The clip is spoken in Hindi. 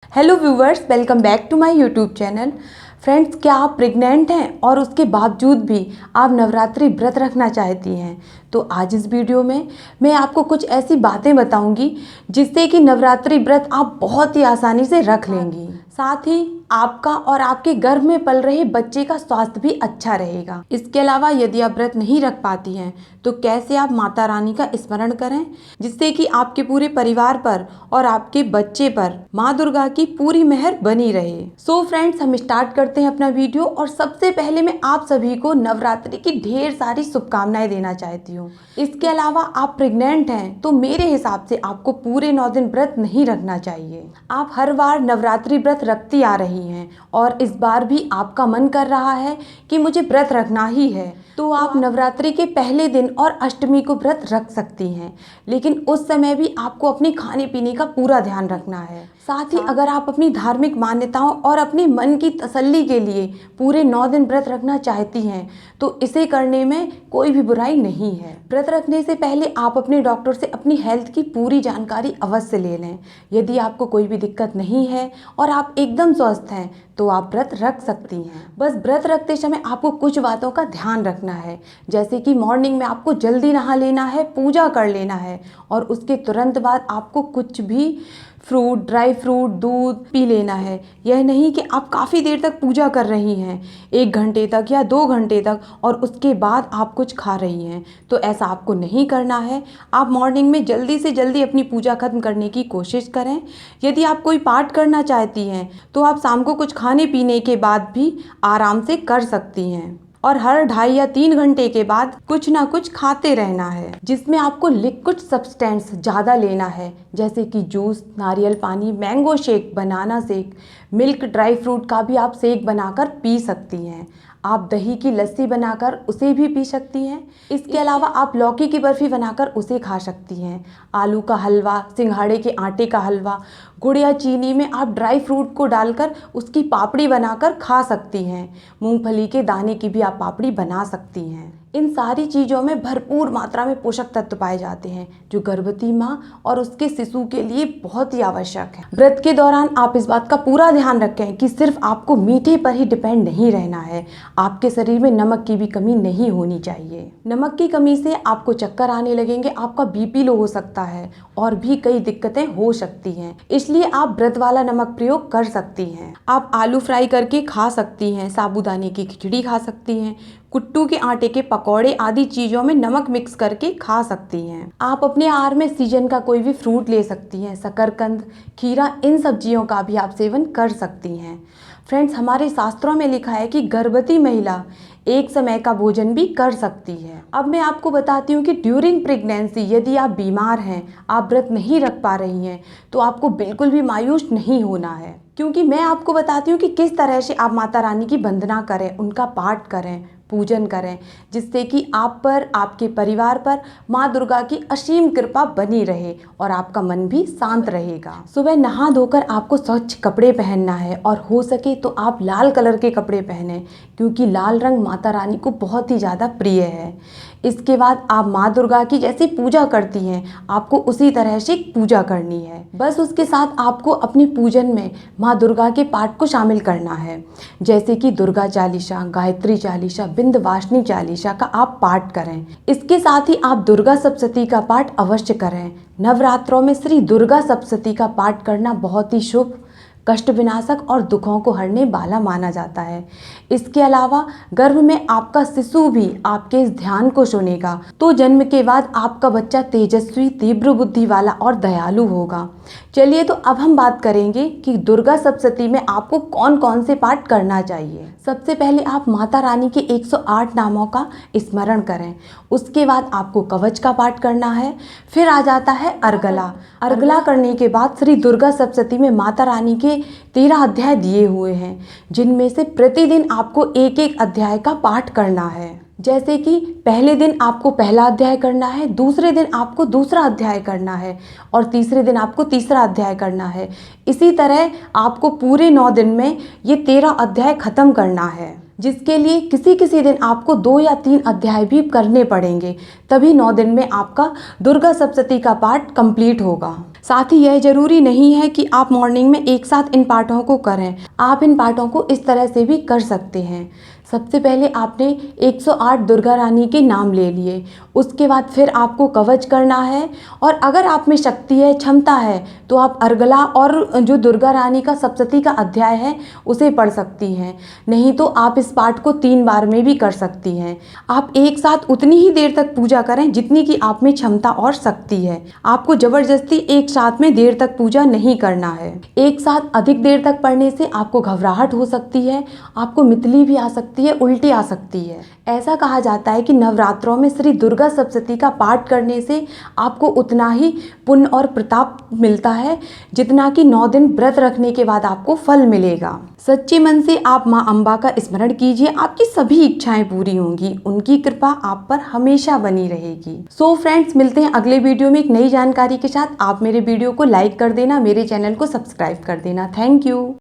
Hello viewers, welcome back to my YouTube channel. Friends, क्या आप प्रेग्नेंट हैं और उसके बावजूद भी आप नवरात्रि व्रत रखना चाहती हैं? तो आज इस वीडियो में मैं आपको कुछ ऐसी बातें बताऊंगी जिससे कि नवरात्रि व्रत आप बहुत ही आसानी से रख लेंगी। साथ ही आपका और आपके गर्भ में पल रहे बच्चे का स्वास्थ्य भी अच्छा रहेगा। इसके अलावा यदि आप व्रत नहीं रख पाती हैं तो कैसे आप माता रानी का स्मरण करें जिससे कि आपके पूरे परिवार पर और आपके बच्चे पर माँ दुर्गा की पूरी मेहर बनी रहे। सो फ्रेंड्स, हम स्टार्ट करते हैं अपना वीडियो। और सबसे पहले मैं आप सभी को नवरात्रि की ढेर सारी शुभकामनाएं देना चाहती हूँ। इसके अलावा आप प्रेग्नेंट हैं तो मेरे हिसाब से आपको पूरे 9 दिन व्रत नहीं रखना चाहिए। आप हर बार नवरात्रि व्रत रखती आ रही हैं और इस बार भी आपका मन कर रहा है कि मुझे व्रत रखना ही है, तो आप नवरात्रि के पहले दिन और अष्टमी को व्रत रख सकती हैं। लेकिन उस समय भी आपको अपने खाने पीने का पूरा ध्यान रखना है। साथ ही अगर आप अपनी धार्मिक मान्यताओं और अपने मन की तसल्ली के लिए पूरे 9 दिन व्रत रखना चाहती हैं तो इसे करने में कोई भी बुराई नहीं है। व्रत रखने से पहले आप अपने डॉक्टर से अपनी हेल्थ की पूरी जानकारी अवश्य ले लें। यदि आपको कोई भी दिक्कत नहीं है और आप एकदम स्वस्थ हैं तो आप व्रत रख सकती हैं। बस व्रत रखते समय आपको कुछ बातों का ध्यान रखना है, जैसे कि मॉर्निंग में आपको जल्दी नहा लेना है, पूजा कर लेना है और उसके तुरंत बाद आपको कुछ भी फ्रूट, ड्राई फ्रूट, दूध पी लेना है। यह नहीं कि आप काफ़ी देर तक पूजा कर रही हैं, 1 घंटे तक या 2 घंटे तक, और उसके बाद आप कुछ खा रही हैं, तो ऐसा आपको नहीं करना है। आप मॉर्निंग में जल्दी से जल्दी अपनी पूजा खत्म करने की कोशिश करें। यदि आप कोई पाठ करना चाहती हैं तो आप शाम को कुछ खाने पीने के बाद भी आराम से कर सकती हैं। और हर 2.5 या 3 घंटे के बाद कुछ ना कुछ खाते रहना है, जिसमें आपको लिक्विड सब्सटेंस ज़्यादा लेना है, जैसे कि जूस, नारियल पानी, mango shake, banana shake, milk, dry fruit का भी आप शेक बनाकर पी सकती हैं। आप दही की लस्सी बनाकर उसे भी पी सकती हैं। इसके अलावा आप लौकी की बर्फ़ी बनाकर उसे खा सकती हैं। आलू का हलवा, सिंघाड़े के आटे का हलवा, गुड़ या चीनी में आप ड्राई फ्रूट को डालकर उसकी पापड़ी बनाकर खा सकती हैं। मूंगफली के दाने की भी आप पापड़ी बना सकती हैं। इन सारी चीज़ों में भरपूर मात्रा में पोषक तत्व पाए जाते हैं जो गर्भवती माँ और उसके शिशु के लिए बहुत ही आवश्यक है। व्रत के दौरान आप इस बात का पूरा ध्यान रखें कि सिर्फ आपको मीठे पर ही डिपेंड नहीं रहना है। आपके शरीर में नमक की भी कमी नहीं होनी चाहिए। नमक की कमी से आपको चक्कर आने लगेंगे, आपका बीपी लो हो सकता है और भी कई दिक्कतें हो सकती हैं। इसलिए आप व्रत वाला नमक प्रयोग कर सकती हैं। आप आलू फ्राई करके खा सकती हैं, साबूदाने की खिचड़ी खा सकती हैं, कुट्टू के आटे के पकौड़े आदि चीज़ों में नमक मिक्स करके खा सकती हैं। आप अपने आहार में सीजन का कोई भी फ्रूट ले सकती हैं, शकरकंद, खीरा, इन सब्जियों का भी आप सेवन कर सकती हैं। फ्रेंड्स, हमारे शास्त्रों में लिखा है कि गर्भवती महिला एक समय का भोजन भी कर सकती है। अब मैं आपको बताती हूँ कि ड्यूरिंग प्रेगनेंसी यदि आप बीमार हैं, आप व्रत नहीं रख पा रही हैं, तो आपको बिल्कुल भी मायूस नहीं होना है, क्योंकि मैं आपको बताती हूँ कि किस तरह से आप माता रानी की वंदना करें, उनका पाठ करें, पूजन करें, जिससे कि आप पर, आपके परिवार पर माँ दुर्गा की असीम कृपा बनी रहे और आपका मन भी शांत रहेगा। सुबह नहा धोकर आपको स्वच्छ कपड़े पहनना है और हो सके तो आप लाल कलर के कपड़े पहने, क्योंकि लाल रंग माता रानी को बहुत ही ज़्यादा प्रिय है। इसके बाद आप माँ दुर्गा की जैसी पूजा करती हैं, आपको उसी तरह से पूजा करनी है। बस उसके साथ आपको अपने पूजन में माँ दुर्गा के पाठ को शामिल करना है, जैसे कि दुर्गा चालीसा, गायत्री चालीसा, विंध्यवासिनी चालीसा का आप पाठ करें। इसके साथ ही आप दुर्गा सप्तशती का पाठ अवश्य करें। नवरात्रों में श्री दुर्गा सप्तशती का पाठ करना बहुत ही शुभ, कष्ट विनाशक और दुखों को हरने वाला माना जाता है। इसके अलावा गर्भ में आपका शिशु भी आपके इस ध्यान को सुनेगा, तो जन्म के बाद आपका बच्चा तेजस्वी, तीव्र बुद्धि वाला और दयालु होगा। चलिए, तो अब हम बात करेंगे कि दुर्गा सप्तशती में आपको कौन कौन से पाठ करना चाहिए। सबसे पहले आप माता रानी के 108 नामों का स्मरण करें। उसके बाद आपको कवच का पाठ करना है। फिर आ जाता है अर्गला। अर्गला करने के बाद श्री दुर्गा सप्तशती में माता रानी के 13 अध्याय दिए हुए हैं, जिनमें से प्रतिदिन आपको एक एक अध्याय का पाठ करना है। जैसे कि पहले दिन आपको पहला अध्याय करना है, दूसरे दिन आपको दूसरा अध्याय करना है और तीसरे दिन आपको तीसरा अध्याय करना है। इसी तरह आपको पूरे 9 दिन में ये 13 अध्याय खत्म करना है, जिसके लिए किसी किसी दिन आपको 2 या 3 अध्याय भी करने पड़ेंगे, तभी 9 दिन में आपका दुर्गा सप्तशती का पाठ कंप्लीट होगा। साथ ही यह जरूरी नहीं है कि आप मॉर्निंग में एक साथ इन पाठों को करें। आप इन पाठों को इस तरह से भी कर सकते हैं। सबसे पहले आपने 108 दुर्गा रानी के नाम ले लिए, उसके बाद फिर आपको कवच करना है। और अगर आप में शक्ति है, क्षमता है, तो आप अर्गला और जो दुर्गा रानी का सप्तशती का अध्याय है उसे पढ़ सकती हैं। नहीं तो आप इस पाठ को 3 बार में भी कर सकती हैं। आप एक साथ उतनी ही देर तक पूजा करें जितनी कि आप में क्षमता और शक्ति है। आपको जबरदस्ती एक साथ में देर तक पूजा नहीं करना है। एक साथ अधिक देर तक पढ़ने से आपको घबराहट हो सकती है, आपको मितली भी आ सकती है, उल्टी आ सकती है। ऐसा कहा जाता है कि नवरात्रों में श्री दुर्गा सप्तशती का पाठ करने से आपको उतना ही पुण्य और प्रताप मिलता है जितना कि 9 दिन व्रत रखने के बाद आपको फल मिलेगा। सच्चे मन से आप माँ अम्बा का स्मरण कीजिए, आपकी सभी इच्छाएं पूरी होंगी। उनकी कृपा आप पर हमेशा बनी रहेगी। सो फ्रेंड्स, मिलते हैं अगले वीडियो में एक नई जानकारी के साथ। आप मेरे वीडियो को लाइक कर देना, मेरे चैनल को सब्सक्राइब कर देना। Thank you.